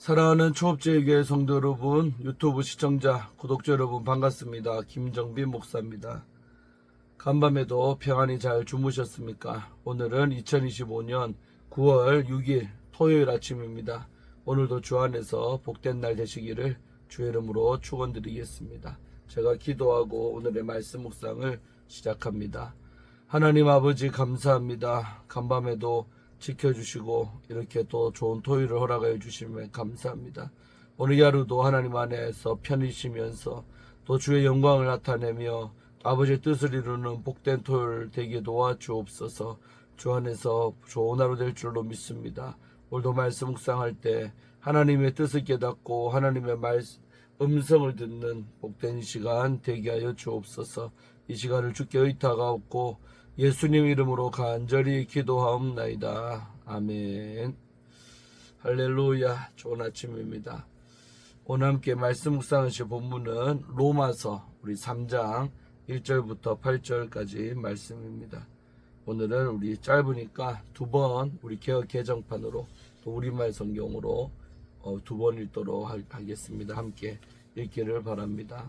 사랑하는 초업제교회 성도 여러분, 유튜브 시청자, 구독자 여러분 반갑습니다. 김정빈 목사입니다. 간밤에도 평안히 잘 주무셨습니까? 오늘은 2025년 9월 6일 토요일 아침입니다. 오늘도 주 안에서 복된 날 되시기를 주의 이름으로 축원드리겠습니다. 제가 기도하고 오늘의 말씀 묵상을 시작합니다. 하나님 아버지 감사합니다. 간밤에도 지켜주시고 이렇게 또 좋은 토요일을 허락하여 주시면 감사합니다. 오늘 하루도 하나님 안에서 편히 쉬면서 또 주의 영광을 나타내며 아버지의 뜻을 이루는 복된 토요일 되게 도와주옵소서. 주 안에서 좋은 하루 될 줄로 믿습니다. 오늘도 말씀 묵상할 때 하나님의 뜻을 깨닫고 하나님의 음성을 듣는 복된 시간 되게 하여 주옵소서. 이 시간을 주께 의탁하옵고 예수님 이름으로 간절히 기도하옵나이다. 아멘. 할렐루야. 좋은 아침입니다. 오늘 함께 말씀 묵상하실 본문은 로마서 우리 3장 1절부터 8절까지 말씀입니다. 오늘은 우리 짧으니까 두 번 우리 개역 개정판으로 또 우리말 성경으로 두 번 읽도록 하겠습니다. 함께 읽기를 바랍니다.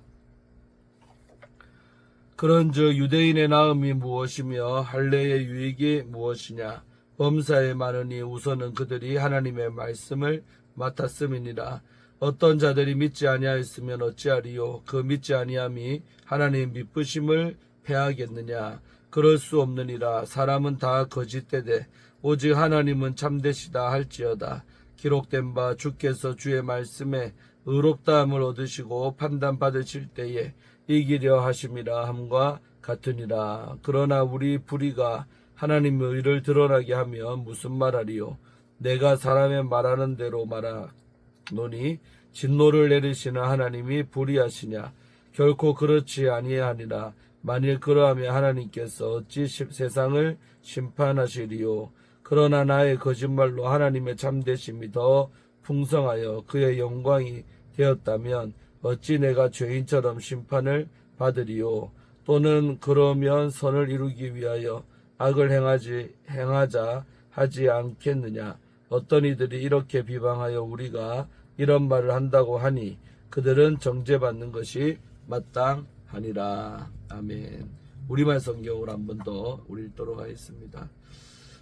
그런즉 유대인의 나음이 무엇이며 할례의 유익이 무엇이냐? 범사에 많으니 우선은 그들이 하나님의 말씀을 맡았음이니라. 어떤 자들이 믿지 아니하였으면 어찌하리요? 그 믿지 아니함이 하나님의 미쁘심을 패하겠느냐? 그럴 수 없느니라. 사람은 다 거짓되되 오직 하나님은 참되시다 할지어다. 기록된 바 주께서 주의 말씀에 의롭다함을 얻으시고 판단받으실 때에 이기려 하심이라 함과 같으니라. 그러나 우리 불의가 하나님의 의를 드러나게 하면 무슨 말하리요? 내가 사람의 말하는 대로 말하노니 진노를 내리시는 하나님이 불의하시냐? 결코 그렇지 아니하니라. 만일 그러하면 하나님께서 어찌 세상을 심판하시리요? 그러나 나의 거짓말로 하나님의 참되심이 더 풍성하여 그의 영광이 되었다면 어찌 내가 죄인처럼 심판을 받으리요? 또는 그러면 선을 이루기 위하여 악을 행하자 하지 않겠느냐? 어떤 이들이 이렇게 비방하여 우리가 이런 말을 한다고 하니 그들은 정죄받는 것이 마땅하니라. 아멘. 우리말 성경으로 한 번 더 우리 읽도록 하겠습니다.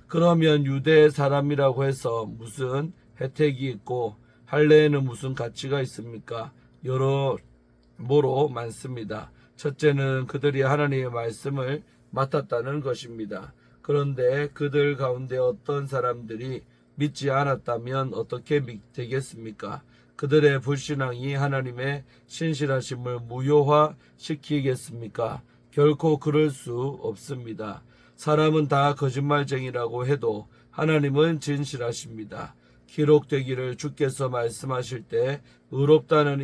그러면 유대 사람이라고 해서 무슨 혜택이 있고 할례에는 무슨 가치가 있습니까? 여러모로 많습니다. 첫째는 그들이 하나님의 말씀을 맡았다는 것입니다. 그런데 그들 가운데 어떤 사람들이 믿지 않았다면 어떻게 되겠습니까? 그들의 불신앙이 하나님의 신실하심을 무효화시키겠습니까? 결코 그럴 수 없습니다. 사람은 다 거짓말쟁이라고 해도 하나님은 진실하십니다. 기록되기를 주께서 말씀하실 때 의롭다는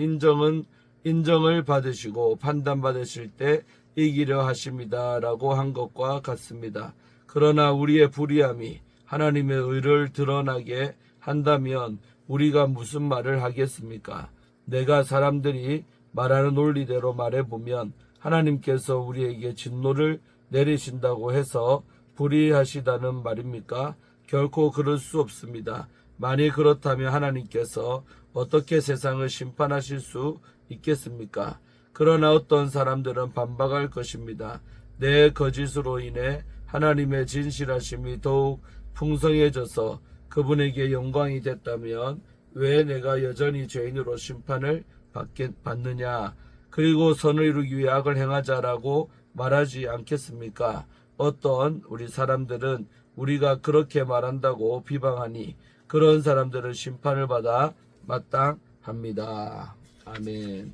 인정을 받으시고 판단받으실 때 이기려 하십니다. 라고 한 것과 같습니다. 그러나 우리의 불의함이 하나님의 의를 드러나게 한다면 우리가 무슨 말을 하겠습니까? 내가 사람들이 말하는 논리대로 말해보면 하나님께서 우리에게 진노를 내리신다고 해서 불의하시다는 말입니까? 결코 그럴 수 없습니다. 만일 그렇다면 하나님께서 어떻게 세상을 심판하실 수 있겠습니까? 그러나 어떤 사람들은 반박할 것입니다. 내 거짓으로 인해 하나님의 진실하심이 더욱 풍성해져서 그분에게 영광이 됐다면 왜 내가 여전히 죄인으로 심판을 받느냐? 그리고 선을 이루기 위해 악을 행하자라고 말하지 않겠습니까? 어떤 우리 사람들은 우리가 그렇게 말한다고 비방하니 그런 사람들은 심판을 받아 마땅합니다. 아멘.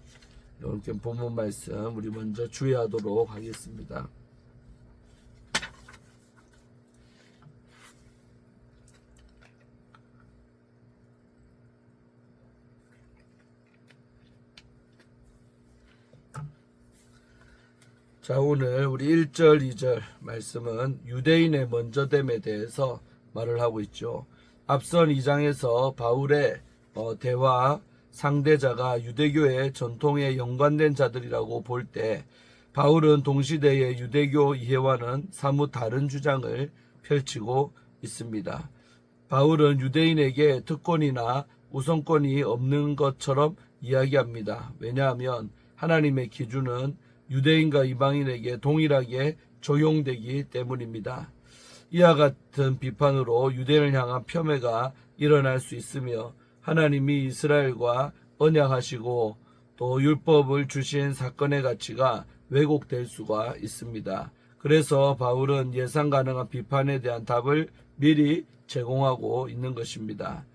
이렇게 본문 말씀 우리 먼저 주의하도록 하겠습니다. 자, 오늘 우리 1절, 2절 말씀은 유대인의 먼저됨에 대해서 말을 하고 있죠. 앞선 2장에서 바울의 대화 상대자가 유대교의 전통에 연관된 자들이라고 볼 때 바울은 동시대의 유대교 이해와는 사뭇 다른 주장을 펼치고 있습니다. 바울은 유대인에게 특권이나 우선권이 없는 것처럼 이야기합니다. 왜냐하면 하나님의 기준은 유대인과 이방인에게 동일하게 적용되기 때문입니다. 이와 같은 비판으로 유대인을 향한 폄훼가 일어날 수 있으며 하나님이 이스라엘과 언약하시고 또 율법을 주신 사건의 가치가 왜곡될 수가 있습니다. 그래서 바울은 예상 가능한 비판에 대한 답을 미리 제공하고 있는 것입니다.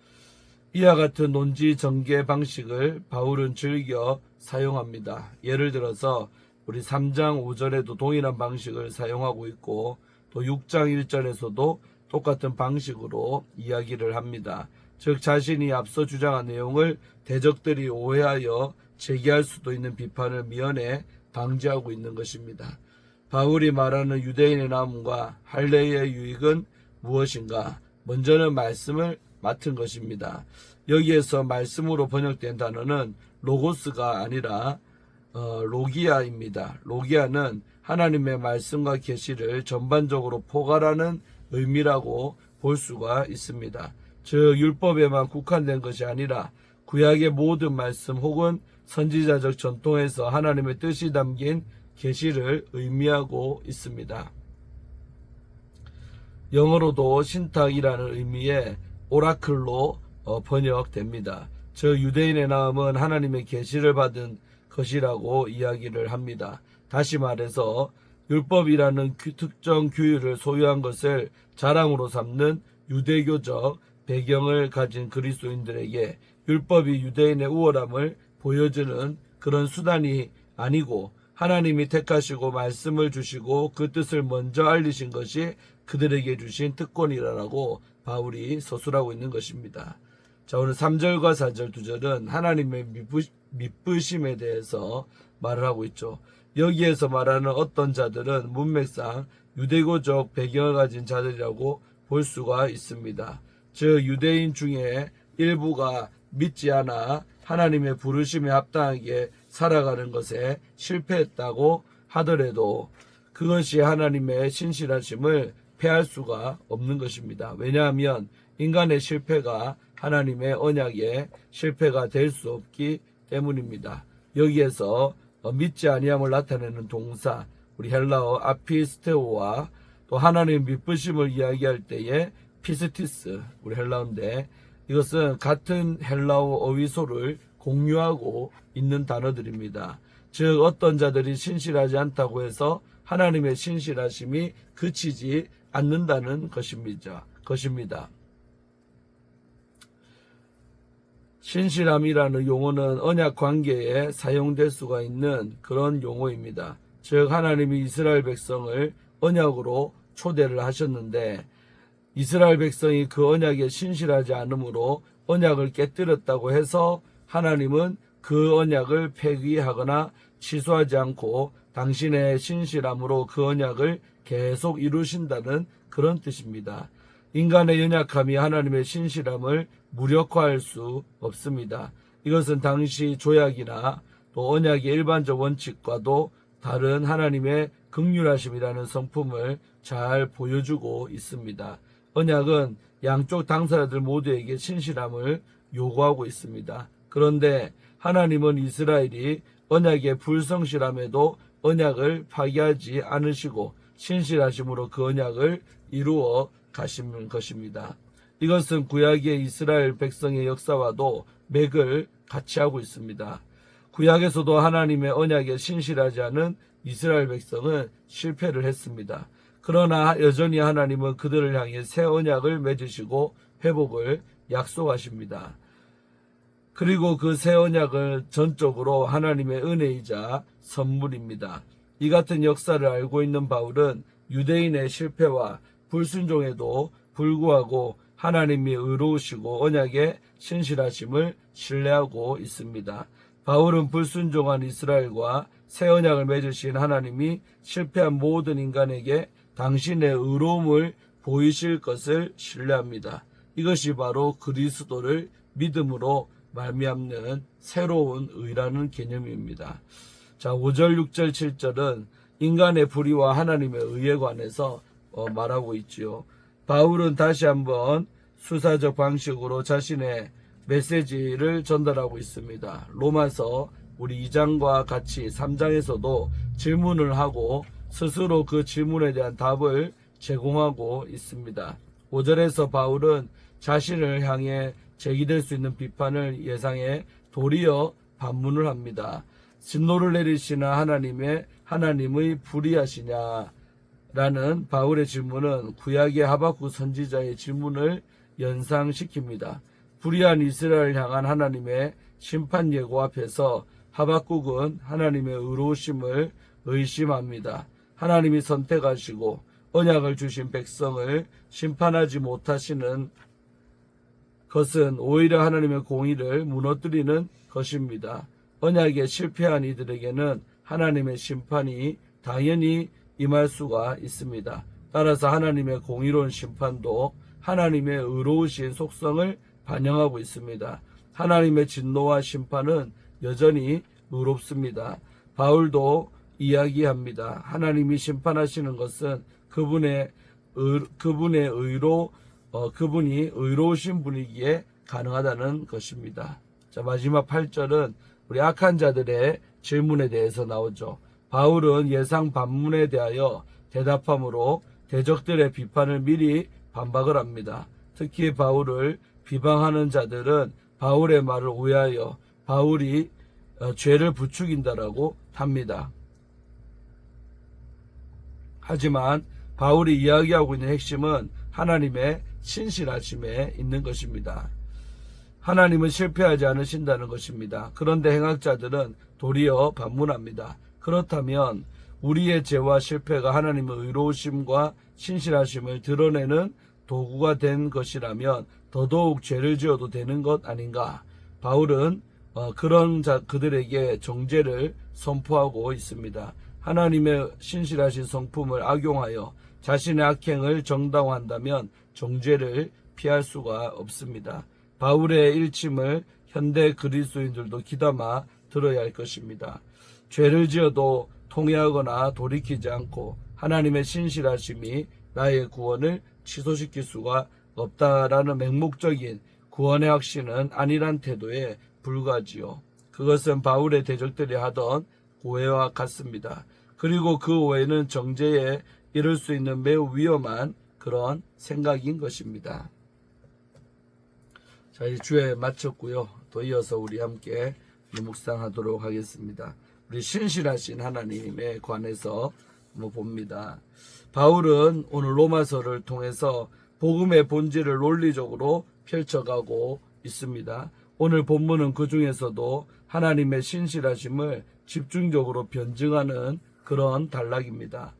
이와 같은 논지 전개 방식을 바울은 즐겨 사용합니다. 예를 들어서 우리 3장 5절에도 동일한 방식을 사용하고 있고 또 6장 1절에서도 똑같은 방식으로 이야기를 합니다. 즉 자신이 앞서 주장한 내용을 대적들이 오해하여 제기할 수도 있는 비판을 미연에 방지하고 있는 것입니다. 바울이 말하는 유대인의 남음과 할례의 유익은 무엇인가? 먼저는 말씀을 맡은 것입니다. 여기에서 말씀으로 번역된 단어는 로고스가 아니라 로기아입니다. 로기아는 하나님의 말씀과 계시를 전반적으로 포괄하는 의미라고 볼 수가 있습니다. 즉 율법에만 국한된 것이 아니라 구약의 모든 말씀 혹은 선지자적 전통에서 하나님의 뜻이 담긴 계시를 의미하고 있습니다. 영어로도 신탁이라는 의미의 오라클로 번역됩니다. 즉 유대인의 나음은 하나님의 계시를 받은 것이라고 이야기를 합니다. 다시 말해서 율법이라는 특정 규율을 소유한 것을 자랑으로 삼는 유대교적 배경을 가진 그리스도인들에게 율법이 유대인의 우월함을 보여주는 그런 수단이 아니고 하나님이 택하시고 말씀을 주시고 그 뜻을 먼저 알리신 것이 그들에게 주신 특권이라고 바울이 서술하고 있는 것입니다. 자, 오늘 3절과 4절 2절은 하나님의 미쁘심에 대해서 말을 하고 있죠. 여기에서 말하는 어떤 자들은 문맥상 유대교적 배경을 가진 자들이라고 볼 수가 있습니다. 즉 유대인 중에 일부가 믿지 않아 하나님의 부르심에 합당하게 살아가는 것에 실패했다고 하더라도 그것이 하나님의 신실하심을 패할 수가 없는 것입니다. 왜냐하면 인간의 실패가 하나님의 언약의 실패가 될 수 없기 때문입니다. 여기에서 믿지 아니함을 나타내는 동사 우리 헬라어 아피스테오와 또 하나님의 미쁘심을 이야기할 때의 피스티스 우리 헬라어인데 이것은 같은 헬라어 어휘소를 공유하고 있는 단어들입니다. 즉 어떤 자들이 신실하지 않다고 해서 하나님의 신실하심이 그치지 않는다는 것입니다. 신실함이라는 용어는 언약 관계에 사용될 수가 있는 그런 용어입니다. 즉 하나님이 이스라엘 백성을 언약으로 초대를 하셨는데 이스라엘 백성이 그 언약에 신실하지 않으므로 언약을 깨뜨렸다고 해서 하나님은 그 언약을 폐기하거나 취소하지 않고 당신의 신실함으로 그 언약을 계속 이루신다는 그런 뜻입니다. 인간의 연약함이 하나님의 신실함을 무력화할 수 없습니다. 이것은 당시 조약이나 또 언약의 일반적 원칙과도 다른 하나님의 긍휼하심이라는 성품을 잘 보여주고 있습니다. 언약은 양쪽 당사자들 모두에게 신실함을 요구하고 있습니다. 그런데 하나님은 이스라엘이 언약의 불성실함에도 언약을 파기하지 않으시고 신실하심으로 그 언약을 이루어 가시는 것입니다. 이것은 구약의 이스라엘 백성의 역사와도 맥을 같이 하고 있습니다. 구약에서도 하나님의 언약에 신실하지 않은 이스라엘 백성은 실패를 했습니다. 그러나 여전히 하나님은 그들을 향해 새 언약을 맺으시고 회복을 약속하십니다. 그리고 그 새 언약을 전적으로 하나님의 은혜이자 선물입니다. 이 같은 역사를 알고 있는 바울은 유대인의 실패와 불순종에도 불구하고 하나님이 의로우시고 언약의 신실하심을 신뢰하고 있습니다. 바울은 불순종한 이스라엘과 새 언약을 맺으신 하나님이 실패한 모든 인간에게 당신의 의로움을 보이실 것을 신뢰합니다. 이것이 바로 그리스도를 믿음으로 말미암는 새로운 의라는 개념입니다. 자, 5절, 6절, 7절은 인간의 불의와 하나님의 의에 관해서 말하고 있지요. 바울은 다시 한번 수사적 방식으로 자신의 메시지를 전달하고 있습니다. 로마서 우리 2장과 같이 3장에서도 질문을 하고 스스로 그 질문에 대한 답을 제공하고 있습니다. 5절에서 바울은 자신을 향해 제기될 수 있는 비판을 예상해 도리어 반문을 합니다. 진노를 내리시나 하나님의 불의하시냐? 라는 바울의 질문은 구약의 하박국 선지자의 질문을 연상시킵니다. 불의한 이스라엘을 향한 하나님의 심판 예고 앞에서 하박국은 하나님의 의로우심을 의심합니다. 하나님이 선택하시고 언약을 주신 백성을 심판하지 못하시는 것은 오히려 하나님의 공의를 무너뜨리는 것입니다. 언약에 실패한 이들에게는 하나님의 심판이 당연히 임할 수가 있습니다. 따라서 하나님의 공의로운 심판도 하나님의 의로우신 속성을 반영하고 있습니다. 하나님의 진노와 심판은 여전히 의롭습니다. 바울도 이야기합니다. 하나님이 심판하시는 것은 그분이 의로우신 분이기에 가능하다는 것입니다. 자, 마지막 8절은 우리 악한 자들의 질문에 대해서 나오죠. 바울은 예상 반문에 대하여 대답함으로 대적들의 비판을 미리 반박을 합니다. 특히 바울을 비방하는 자들은 바울의 말을 오해하여 바울이 죄를 부추긴다라고 합니다. 하지만 바울이 이야기하고 있는 핵심은 하나님의 신실하심에 있는 것입니다. 하나님은 실패하지 않으신다는 것입니다. 그런데 행악자들은 도리어 반문합니다. 그렇다면 우리의 죄와 실패가 하나님의 의로우심과 신실하심을 드러내는 도구가 된 것이라면 더더욱 죄를 지어도 되는 것 아닌가? 바울은 그들에게 정죄를 선포하고 있습니다. 하나님의 신실하신 성품을 악용하여 자신의 악행을 정당화한다면 정죄를 피할 수가 없습니다. 바울의 일침을 현대 그리스도인들도 귀담아 들어야 할 것입니다. 죄를 지어도 통회하거나 돌이키지 않고 하나님의 신실하심이 나의 구원을 취소시킬 수가 없다라는 맹목적인 구원의 확신은 아니란 태도에 불과하지요. 그것은 바울의 대적들이 하던 오해와 같습니다. 그리고 그 오해는 정죄에 이를 수 있는 매우 위험한 그런 생각인 것입니다. 자, 이제 주에 마쳤고요. 또 이어서 우리 함께 묵상하도록 하겠습니다. 우리 신실하신 하나님에 관해서 한번 봅니다. 바울은 오늘 로마서를 통해서 복음의 본질을 논리적으로 펼쳐가고 있습니다. 오늘 본문은 그 중에서도 하나님의 신실하심을 집중적으로 변증하는 그런 단락입니다.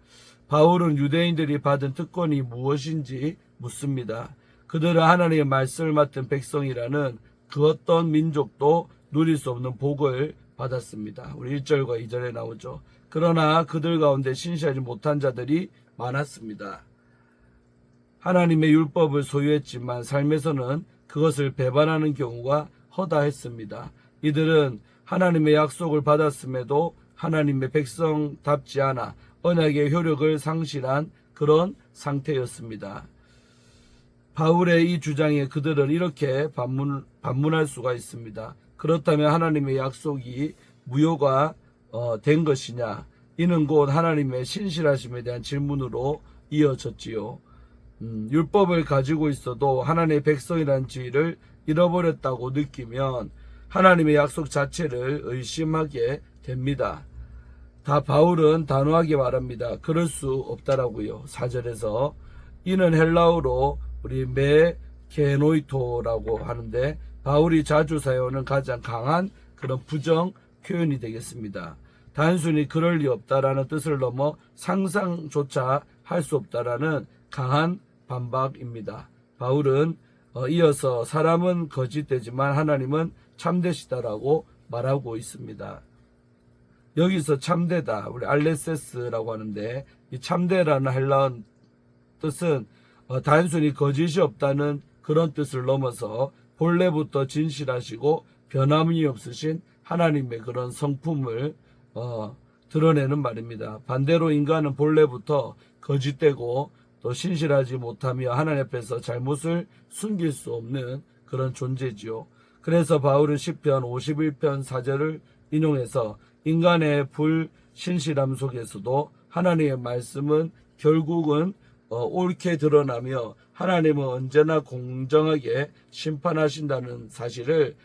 바울은 유대인들이 받은 특권이 무엇인지 묻습니다. 그들은 하나님의 말씀을 맡은 백성이라는 그 어떤 민족도 누릴 수 없는 복을 받았습니다. 우리 1절과 2절에 나오죠. 그러나 그들 가운데 신실하지 못한 자들이 많았습니다. 하나님의 율법을 소유했지만 삶에서는 그것을 배반하는 경우가 허다했습니다. 이들은 하나님의 약속을 받았음에도 하나님의 백성답지 않아 언약의 효력을 상실한 그런 상태였습니다. 바울의 이 주장에 그들은 이렇게 반문할 수가 있습니다. 그렇다면 하나님의 약속이 무효가 된 것이냐? 이는 곧 하나님의 신실하심에 대한 질문으로 이어졌지요. 율법을 가지고 있어도 하나님의 백성이라는 지위를 잃어버렸다고 느끼면 하나님의 약속 자체를 의심하게 됩니다. 바울은 단호하게 말합니다. 그럴 수 없다라고요. 4절에서 이는 헬라어로 우리 메게노이토라고 하는데 바울이 자주 사용하는 가장 강한 그런 부정 표현이 되겠습니다. 단순히 그럴 리 없다라는 뜻을 넘어 상상조차 할 수 없다라는 강한 반박입니다. 바울은 이어서 사람은 거짓되지만 하나님은 참되시다라고 말하고 있습니다. 여기서 참되다, 우리 알레세스라고 하는데 이 참되라는 헬라어 뜻은 단순히 거짓이 없다는 그런 뜻을 넘어서 본래부터 진실하시고 변함이 없으신 하나님의 그런 성품을 드러내는 말입니다. 반대로 인간은 본래부터 거짓되고 또 신실하지 못하며 하나님 앞에서 잘못을 숨길 수 없는 그런 존재지요. 그래서 바울은 시편 51편 4절을 인용해서 인간의 불신실함 속에서도 하나님의 말씀은 결국은 옳게 드러나며 하나님은 언제나 공정하게 심판하신다는 사실을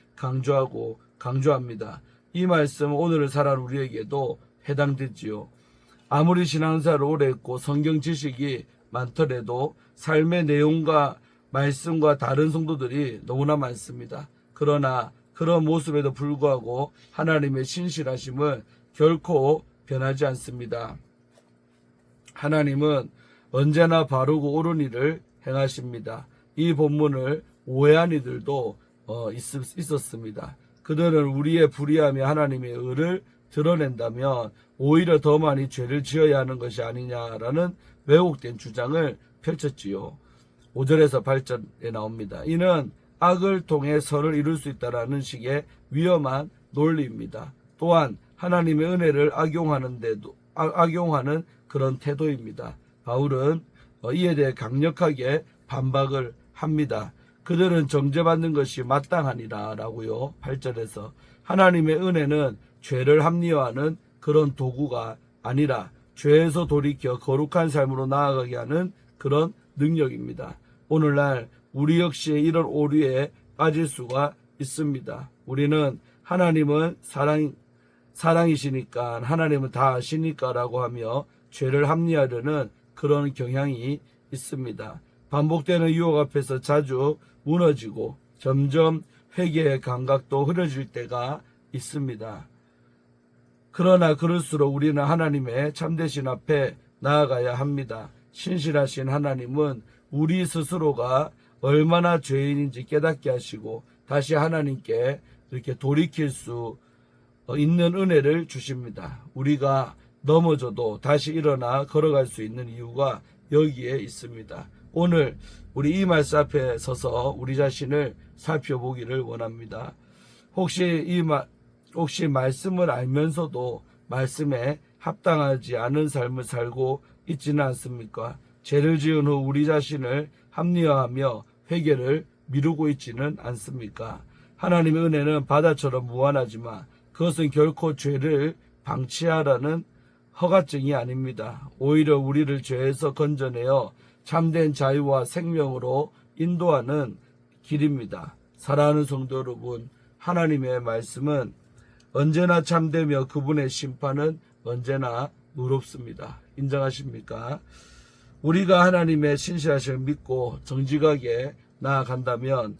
강조합니다. 이 말씀은 오늘을 살아가는 우리에게도 해당되지요. 아무리 신앙생활을 오래 했고 성경 지식이 많더라도 삶의 내용과 말씀과 다른 성도들이 너무나 많습니다. 그러나 그런 모습에도 불구하고 하나님의 신실하심은 결코 변하지 않습니다. 하나님은 언제나 바르고 옳은 일을 행하십니다. 이 본문을 오해한 이들도 있었습니다. 그들은 우리의 불의함이 하나님의 의를 드러낸다면 오히려 더 많이 죄를 지어야 하는 것이 아니냐라는 왜곡된 주장을 펼쳤지요. 5절에서 8절에 나옵니다. 이는 악을 통해 선을 이룰 수 있다라는 식의 위험한 논리입니다. 또한 하나님의 은혜를 악용하는 그런 태도입니다. 바울은 이에 대해 강력하게 반박을 합니다. 그들은 정죄받는 것이 마땅하니라 라고요. 8절에서 하나님의 은혜는 죄를 합리화하는 그런 도구가 아니라 죄에서 돌이켜 거룩한 삶으로 나아가게 하는 그런 능력입니다. 오늘날 우리 역시 이런 오류에 빠질 수가 있습니다. 우리는 하나님은 사랑이시니까 하나님은 다 아시니까 라고 하며 죄를 합리화하려는 그런 경향이 있습니다. 반복되는 유혹 앞에서 자주 무너지고 점점 회개의 감각도 흐려질 때가 있습니다. 그러나 그럴수록 우리는 하나님의 참되신 앞에 나아가야 합니다. 신실하신 하나님은 우리 스스로가 얼마나 죄인인지 깨닫게 하시고 다시 하나님께 이렇게 돌이킬 수 있는 은혜를 주십니다. 우리가 넘어져도 다시 일어나 걸어갈 수 있는 이유가 여기에 있습니다. 오늘 우리 이 말씀 앞에 서서 우리 자신을 살펴보기를 원합니다. 혹시 말씀을 알면서도 말씀에 합당하지 않은 삶을 살고 있지는 않습니까? 죄를 지은 후 우리 자신을 합리화하며 회개를 미루고 있지는 않습니까? 하나님의 은혜는 바다처럼 무한하지만 그것은 결코 죄를 방치하라는 허가증이 아닙니다. 오히려 우리를 죄에서 건져내어 참된 자유와 생명으로 인도하는 길입니다. 사랑하는 성도 여러분, 하나님의 말씀은 언제나 참되며 그분의 심판은 언제나 의롭습니다. 인정하십니까? 우리가 하나님의 신실하심을 믿고 정직하게 나아간다면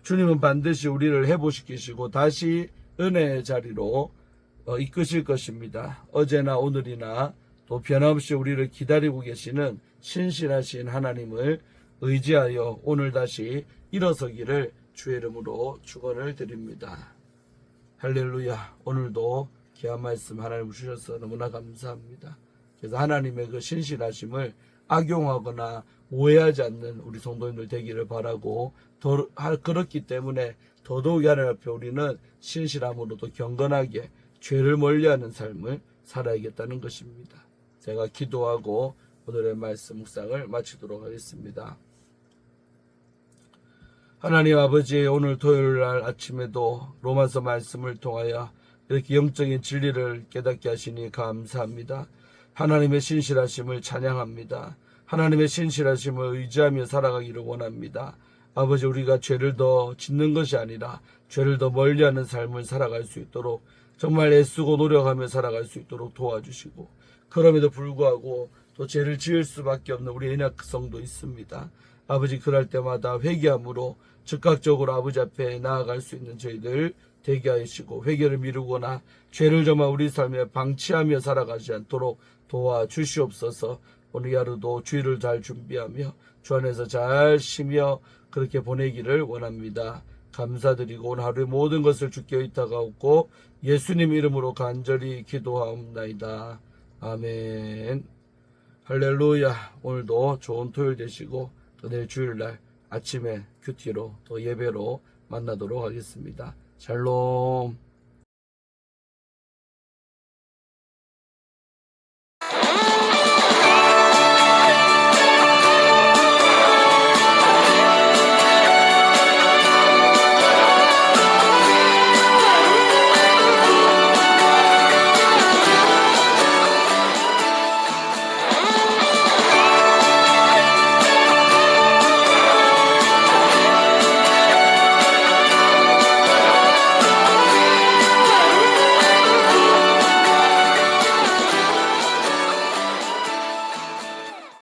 주님은 반드시 우리를 회복시키시고 다시 은혜의 자리로 이끄실 것입니다. 어제나 오늘이나 또 변함없이 우리를 기다리고 계시는 신실하신 하나님을 의지하여 오늘 다시 일어서기를 주의 이름으로 축원을 드립니다. 할렐루야. 오늘도 귀한 말씀 하나님 주셔서 너무나 감사합니다. 그래서 하나님의 그 신실하심을 악용하거나 오해하지 않는 우리 성도님들 되기를 바라고 그렇기 때문에 더더욱 하나님 앞에 우리는 신실함으로도 경건하게 죄를 멀리하는 삶을 살아야겠다는 것입니다. 제가 기도하고 오늘의 말씀 묵상을 마치도록 하겠습니다. 하나님 아버지, 오늘 토요일날 아침에도 로마서 말씀을 통하여 이렇게 영적인 진리를 깨닫게 하시니 감사합니다. 하나님의 신실하심을 찬양합니다. 하나님의 신실하심을 의지하며 살아가기를 원합니다. 아버지, 우리가 죄를 더 짓는 것이 아니라 죄를 더 멀리하는 삶을 살아갈 수 있도록 정말 애쓰고 노력하며 살아갈 수 있도록 도와주시고, 그럼에도 불구하고 또 죄를 지을 수밖에 없는 우리 연약성도 있습니다. 아버지, 그럴 때마다 회개함으로 즉각적으로 아버지 앞에 나아갈 수 있는 저희들 되게 하시고, 회개를 미루거나 죄를 정말 우리 삶에 방치하며 살아가지 않도록 도와주시옵소서. 오늘 하루도 주일을 잘 준비하며 주 안에서 잘 쉬며 그렇게 보내기를 원합니다. 감사드리고 오늘 하루의 모든 것을 주께 의탁하옵고 예수님 이름으로 간절히 기도하옵나이다. 아멘. 할렐루야. 오늘도 좋은 토요일 되시고 또 내일 주일날 아침에 큐티로 또 예배로 만나도록 하겠습니다. 샬롬.